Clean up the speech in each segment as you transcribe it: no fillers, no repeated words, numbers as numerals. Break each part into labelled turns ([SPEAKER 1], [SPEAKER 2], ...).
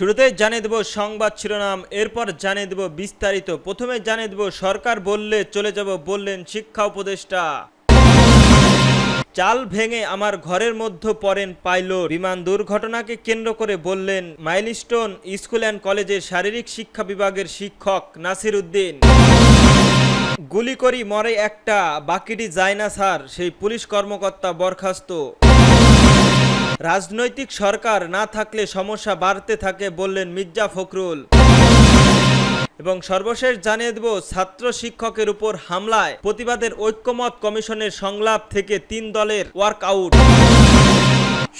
[SPEAKER 1] শুরুতেই জানিয়ে দেব সংবাদ শিরোনাম, এরপর জানিয়ে দেব বিস্তারিত। প্রথমে জানিয়ে দেব সরকার বললে চলে যাব বললেন শিক্ষা উপদেষ্টা। চাল ভেঙে আমার ঘরের মধ্যে পড়েন পাইলট। বিমান দুর্ঘটনাকে কেন্দ্র করে বললেন মাইলস্টোন স্কুল অ্যান্ড কলেজের শারীরিক শিক্ষা বিভাগের শিক্ষক নাসির উদ্দিন। গুলি করি মরে একটা, বাকিটি যায় না স্যার, সেই পুলিশ কর্মকর্তা বরখাস্ত। রাজনৈতিক সরকার না থাকলে সমস্যা বাড়তে থাকে বললেন মির্জা ফখরুল। এবং সর্বশেষ জানিয়ে দেব ছাত্র শিক্ষকের উপর হামলায় প্রতিবাদের ঐক্যমত কমিশনের সংলাপ থেকে 3 দলের ওয়ার্কআউট।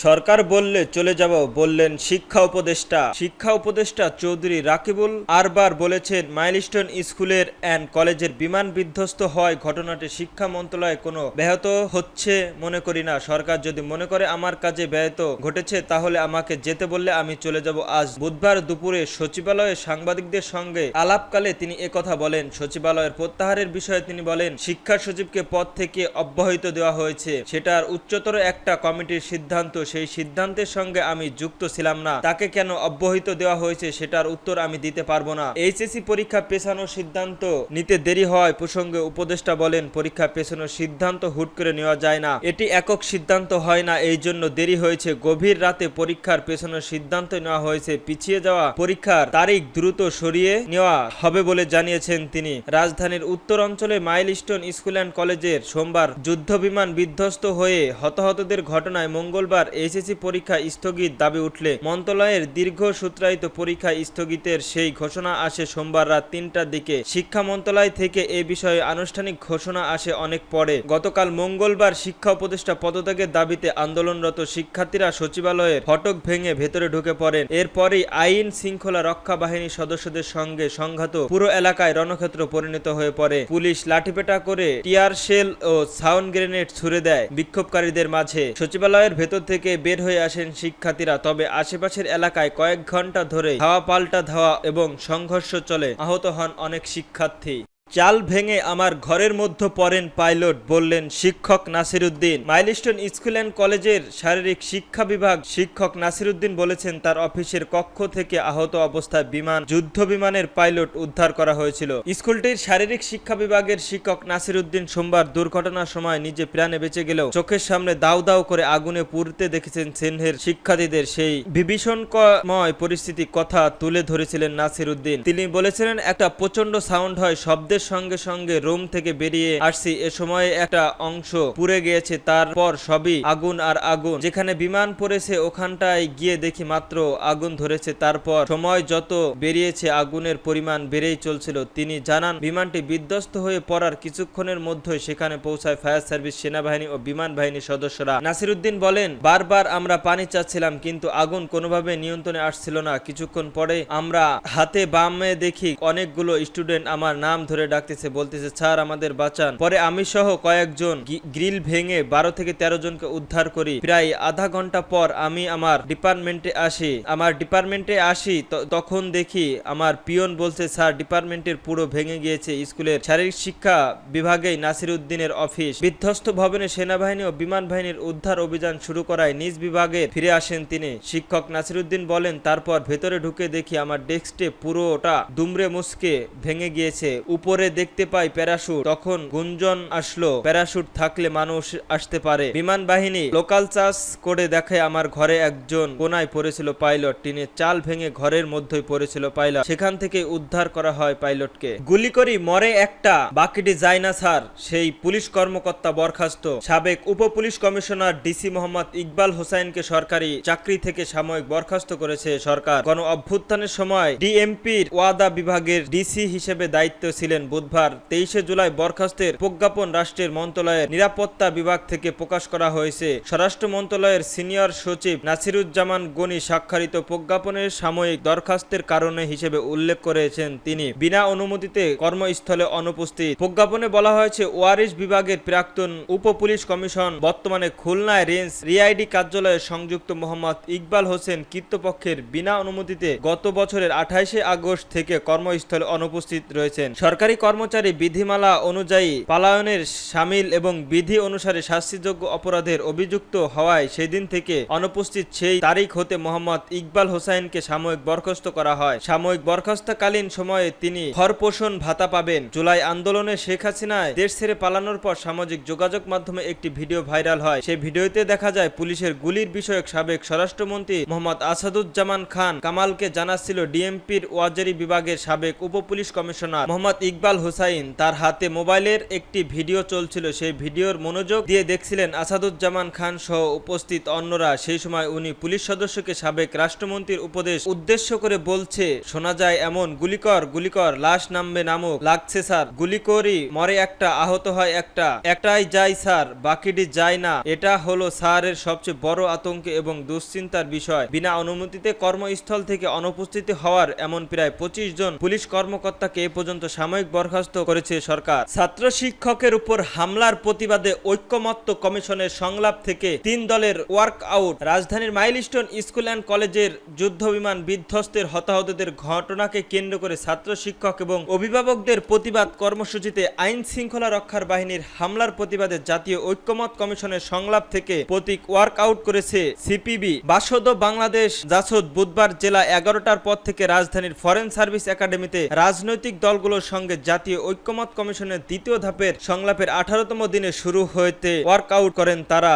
[SPEAKER 1] সরকার বললে চলে যাব বললেন শিক্ষা উপদেষ্টা। শিক্ষা উপদেষ্টা চৌধুরী রাকিবুল আরবার বলেছেন মাইলস্টোন স্কুলের অ্যান্ড কলেজের বিমান বিধ্বস্ত হয় ঘটনাটি শিক্ষা মন্ত্রণালয় কোনো ব্যাহত হচ্ছে মনে করি না। সরকার যদি মনে করে আমার কাজে ব্যাহত ঘটেছে তাহলে আমাকে যেতে বললে আমি চলে যাব। আজ বুধবার দুপুরে সচিবালয়ে সাংবাদিকদের সঙ্গে আলাপকালে তিনি একথা বলেন। সচিবালয়ের প্রত্যাহারের বিষয়ে তিনি বলেন শিক্ষা সচিবকে পদ থেকে অব্যাহতি দেওয়া হয়েছে, সেটার উচ্চতর একটা কমিটির সিদ্ধান্ত, সেই সিদ্ধান্তের সঙ্গে আমি যুক্ত ছিলাম না। তাকে কেন অব্যাহতি দেওয়া হয়েছে সেটার উত্তর আমি দিতে পারবো না। এইচএসসি পরীক্ষা পেছানোর সিদ্ধান্ত নিতে দেরি হয় প্রসঙ্গে উপদেষ্টা বলেন পরীক্ষা পেছানোর সিদ্ধান্ত হুট করে নেওয়া যায় না, এটি একক সিদ্ধান্ত হয় না, এই জন্য দেরি হয়েছে। গভীর রাতে পরীক্ষার পেছানোর সিদ্ধান্ত নেওয়া হয়েছে, পিছিয়ে যাওয়া পরীক্ষার তারিখ দ্রুত সরিয়ে নেওয়া হবে বলে জানিয়েছেন তিনি। রাজধানীর উত্তর অঞ্চলে মাইলস্টোন স্কুল অ্যান্ড কলেজের সোমবার যুদ্ধ বিমান বিধ্বস্ত হয়ে হতাহতদের ঘটনায় মঙ্গলবার এইচএসসি পরীক্ষা স্থগিত দাবি উঠলে মন্ত্রণালয়ের দীর্ঘ সূত্রায়িত পরীক্ষা স্থগিতের সেই ঘোষণা আসে সোমবার রাত 3টার দিকে। শিক্ষা মন্ত্রণালয় থেকে এ বিষয়ে আনুষ্ঠানিক ঘোষণা আসে অনেক পরে। গতকাল মঙ্গলবার শিক্ষা উপদেষ্টা পদত্যাগের দাবিতে আন্দোলনরত শিক্ষার্থীরা সচিবালয়ের ফটক ভেঙে ভেতরে ঢুকে পড়েন। এরপরেই আইন শৃঙ্খলা রক্ষা বাহিনীর সদস্যদের সঙ্গে সংঘাত পুরো এলাকায় রণক্ষেত্র পরিণত হয়ে পড়ে। পুলিশ লাঠিপেটা করে টিয়ার শেল ও সাউন্ড গ্রেনেড ছুড়ে দেয় বিক্ষোভকারীদের মাঝে। সচিবালয়ের ভেতর থেকে বের হয়ে আসেন শিক্ষার্থীরা, তবে আশেপাশের এলাকায় কয়েক ঘন্টা ধরে ধাওয়া পাল্টা ধাওয়া এবং সংঘর্ষ চলে, আহত হন অনেক শিক্ষার্থী। চাল ভেঙে আমার ঘরের মধ্যে পড়েন পাইলট বললেন শিক্ষক Nasir Uddin. Milestone school and কলেজের শারীরিক শিক্ষা বিভাগ শিক্ষক নাসির উদ্দিন বলেছেন তার অফিসের কক্ষ থেকে আহত অবস্থায় যুদ্ধ বিমানের পাইলট উদ্ধার করা হয়েছিল। স্কুলটির শারীরিক শিক্ষা বিভাগের শিক্ষক নাসির উদ্দিন সোমবার দুর্ঘটনার সময় নিজে প্রাণে বেঁচে গেলেও চোখের সামনে দাউ দাউ করে আগুনে পুড়তে দেখেছেন সেনহের শিক্ষার্থীদের। সেই বিভীষণময় পরিস্থিতি কথা তুলে ধরেছিলেন নাসির উদ্দিন। তিনি বলেছিলেন একটা প্রচন্ড সাউন্ড হয়, শব্দের সঙ্গে সঙ্গে রুম থেকে বেরিয়ে আসছি, এ সময় একটা অংশ পুড়ে গিয়েছে, তারপর সবই আগুন আর আগুন। যেখানে বিমান পড়েছে ওখানটায় গিয়ে দেখি মাত্র আগুন ধরেছে, তারপর সময় যত বেরিয়েছে আগুনের পরিমাণ বেড়েই চলছিল। তিনি জানান বিমানটি বিধ্বস্ত হয়ে পড়ার কিছুক্ষণের মধ্যে সেখানে পৌঁছায় ফায়ার সার্ভিস, সেনাবাহিনী ও বিমান বাহিনীর সদস্যরা। নাসির উদ্দিন বলেন বারবার আমরা পানি চাচ্ছিলাম কিন্তু আগুন কোনোভাবে নিয়ন্ত্রণে আসছিল না। কিছুক্ষণ পরে আমরা হাতে বামে দেখি অনেকগুলো স্টুডেন্ট আমার নাম ধরে ডাকতেছে, বলতেছে স্যার আমাদের বাঁচান। পরে আমি সহ কয়েকজন গ্রিল ভেঙে 12 থেকে 13 জনকে উদ্ধার করি। প্রায় আধা ঘন্টা পর আমি আমার ডিপার্টমেন্টে আসি তখন দেখি আমার পিয়ন বলছে স্যার ডিপার্টমেন্টের পুরো ভেঙে গিয়েছে। স্কুলের শারীরিক শিক্ষা বিভাগেই নাসির উদ্দিনের অফিস। বিধ্বস্ত ভবনে সেনাবাহিনী ও বিমান বাহিনীর উদ্ধার অভিযান শুরু করায় নিজ বিভাগে ফিরে আসেন তিনি। শিক্ষক নাসির উদ্দিন বলেন তারপর ভেতরে ঢুকে দেখি আমার ডেস্কটে পুরোটা দুমড়ে মুচকে ভেঙে গিয়েছে। উপরে দেখতে পাই প্যারাশুট, তখন গুঞ্জন আসলো প্যারাশুট থাকলে মানুষ আসতে পারে। বিমান বাহিনী লোকাল চার্জ করে দেখে আমার ঘরে একজন কোনায় পড়েছিল পাইলট, টিনের চাল ভেঙে ঘরের মধ্যেই পড়েছিল পাইলট, সেখান থেকে উদ্ধার করা হয় পাইলটকে। গুলি করি মরে একটা, বাকিটি যায় না স্যার, সেই পুলিশ কর্মকর্তা বরখাস্ত। সাবেক উপ police commissioner DC Mohammad Iqbal হোসাইনকে সরকারি চাকরি থেকে সাময়িক বরখাস্ত করেছে সরকার। গণ অভ্যুত্থানের সময় ডিএমপির ওয়াদা বিভাগের ডিসি হিসেবে দায়িত্ব ছিলেন। বুধবার 23শে জুলাই বরখাস্তের প্রজ্ঞাপন রাষ্ট্রের মন্ত্রণালয়ের নিরাপত্তা বিভাগ থেকে প্রকাশ করা হয়েছে। স্বরাষ্ট্র মন্ত্রণালয়ের সিনিয়র সচিব নাসিরুজ্জামান গনি স্বাক্ষরিত প্রজ্ঞাপনের সাময়িক দরখাস্তের কারণে হিসেবে উল্লেখ করেছেন তিনি বিনা অনুমতিতে কর্মস্থলে অনুপস্থিত। প্রজ্ঞাপনে বলা হয়েছে ওয়ারিশ বিভাগের প্রাক্তন উপ পুলিশ কমিশন বর্তমানে খুলনায় রেঞ্জ রিআইডি কার্যালয়ে সংযুক্ত মোহাম্মদ ইকবাল হোসেন কর্তৃপক্ষের বিনা অনুমতিতে গত বছরের 28শে আগস্ট থেকে কর্মস্থলে অনুপস্থিত রয়েছেন। সরকারি সরকারি কর্মচারী বিধিমালা অনুযায়ী পালায়নের শামিল এবং বিধি অনুসারে শাস্তিযোগ্য অপরাধের অভিযুক্ত হওয়ায় সেদিন থেকে অনুপস্থিত সেই তারিখ হতে মোহাম্মদ ইকবাল হোসাইনকে সাময়িক বরখাস্ত করা হয়। সাময়িক বরখাস্তকালীন সময়ে তিনি ভরণপোষণ ভাতা পাবেন। জুলাই আন্দোলনে শেখ হাসিনায় দেশ ছেড়ে পালানোর পর সামাজিক যোগাযোগ মাধ্যমে একটি ভিডিও ভাইরাল হয়। সেই ভিডিওতে দেখা যায় পুলিশের গুলির বিষয়ক সাবেক স্বরাষ্ট্রমন্ত্রী মোহাম্মদ আসাদুজ্জামান খান কামালকে জানাচ্ছিল ডিএমপির ওয়াজারি বিভাগের সাবেক উপপুলিশ কমিশনার মোহাম্মদ ইকবাল হোসাইন। তার হাতে মোবাইলের একটি ভিডিও চলছিল। সেই ভিডিওর মনোযোগ দিয়ে দেখছিলেন আসাদুজ্জামান খান সহ উপস্থিত অন্যরা। সেই সময় উনি পুলিশ সদস্যকে সাবেক রাষ্ট্রমন্ত্রীর উপদেশ উদ্দেশ্য করে বলছে, শোনা যায় এমন গুলিকর গুলিকর, লাশ নামবে নামুক, লাগছে স্যার, গুলি করি, মরে একটা, আহত হয় একটা, একটাই যায় স্যার, বাকিটি যায় না। এটা হলো স্যারের সবচেয়ে বড় আতঙ্ক এবং দুশ্চিন্তার বিষয়। বিনা অনুমতিতে কর্মস্থল থেকে অনুপস্থিত হওয়ার এমন প্রায় 25 জন পুলিশ কর্মকর্তাকে এ পর্যন্ত সাময়িক বরখাস্ত করেছে সরকার। ছাত্র শিক্ষকের উপর হামলার প্রতিবাদে ঐক্যমত্য কমিশনের সংলাপ থেকে 3 দলের ওয়ার্কআউট। রাজধানীর মাইলস্টোন স্কুল অ্যান্ড কলেজের যুদ্ধবিমান বিধ্বস্তের হতাহতদের ঘটনাকে কেন্দ্র করে ছাত্র শিক্ষক এবং অভিভাবকদের প্রতিবাদ কর্মসূচিতে আইন শৃঙ্খলা রক্ষার বাহিনীর হামলার প্রতিবাদে জাতীয় ঐক্যমত্য কমিশনের সংলাপ থেকে প্রতীক ওয়ার্কআউট করেছে সিপিবি। বাসদ বাংলাদেশ জাসদ বুধবার জেলা 11টার পর থেকে রাজধানীর ফরেন সার্ভিস একাডেমিতে রাজনৈতিক দলগুলোর সঙ্গে জাতীয় ঐক্যমত্য কমিশনের দ্বিতীয় ধাপের সংলাপের 18তম দিনে শুরু হতে ওয়ার্কআউট করেন তারা।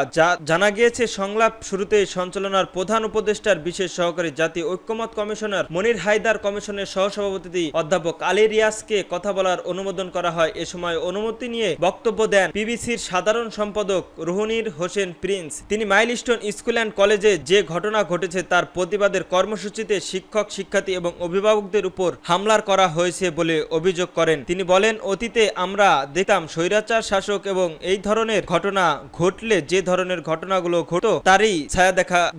[SPEAKER 1] জানা গিয়েছে সংলাপ শুরুতেই সঞ্চালনার প্রধান উপদেষ্টার বিশেষ সহকারী জাতীয় ঐক্যমত্য কমিশনার মনির হায়দার কমিশনের সহসভাপতি অধ্যাপক আলী রিয়াজকে কথা বলার অনুমোদন করা হয়। এ সময় অনুমতি নিয়ে বক্তব্য দেন পিবিসির সাধারণ সম্পাদক রুহুনীর হোসেন প্রিন্স। তিনি মাইলস্টোন স্কুল অ্যান্ড কলেজে যে ঘটনা ঘটেছে তার প্রতিবাদের কর্মসূচিতে শিক্ষক শিক্ষার্থী এবং অভিভাবকদের উপর হামলার করা হয়েছে বলে অভিযোগ করেন। তিনি বলেন, অতীতে আমরা দেখতাম স্বৈরাচার শাসক এবং এই ধরনের ঘটনা ঘটলে যে ধরনের ঘটনাগুলো ঘটতো তারই ছায়া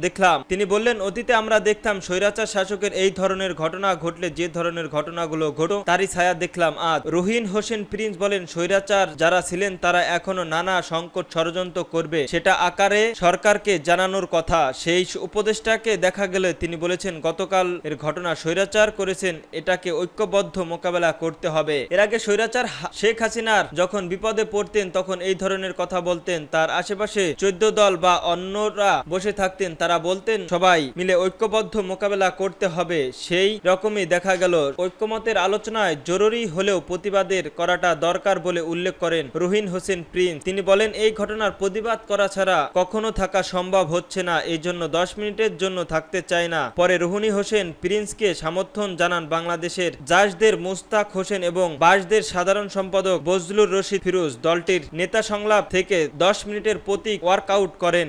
[SPEAKER 1] দেখলাম। তিনি বললেন, অতীতে আমরা দেখতাম স্বৈরাচার শাসকের এই ধরনের ঘটনা ঘটলে যে ধরনের ঘটনাগুলো ঘটতো তারই ছায়া দেখলাম আজ। রুহিন হোসেন প্রিন্স বলেন, স্বৈরাচার যারা ছিলেন তারা এখনো নানা সংকট ষড়যন্ত্র করবে, সেটা আকারে সরকারকে জানানোর কথা। সেই উপদেষ্টাকে দেখা গেলে তিনি বলেছেন, গতকাল এর ঘটনা স্বৈরাচার করেছেন, এটাকে ঐক্যবদ্ধ মোকাবেলা করতে হবে। এর আগে স্বৈরাচার শেখ হাসিনার যখন বিপদে পড়তেন তখন এই ধরনের কথা বলতেন। তার আশেপাশে 14 দল বা অন্যরা বসে থাকতেন, তারা বলতেন সবাই মিলে ঐক্যবদ্ধ মোকাবেলা করতে হবে। সেই রকমই দেখা গেল। ঐক্যমতের আলোচনায় জরুরি হলেও প্রতিবাদের করাটা দরকার বলে উল্লেখ করেন রুহিন হোসেন প্রিন্স। তিনি বলেন, এই ঘটনার প্রতিবাদ করা ছাড়া কখনো থাকা সম্ভব হচ্ছে না, এই জন্য 10 মিনিটের জন্য থাকতে চায় না। পরে রুহুনি হোসেন প্রিন্সকে সমর্থন জানান বাংলাদেশের জাসদের মুস্তাক হোসেন এবং বাসদের সাধারণ সম্পাদক বজলুর রশিদ ফিরোজ। দলটির নেতা সংলাপ থেকে 10 মিনিটের প্রতীক ওয়ার্কআউট করেন।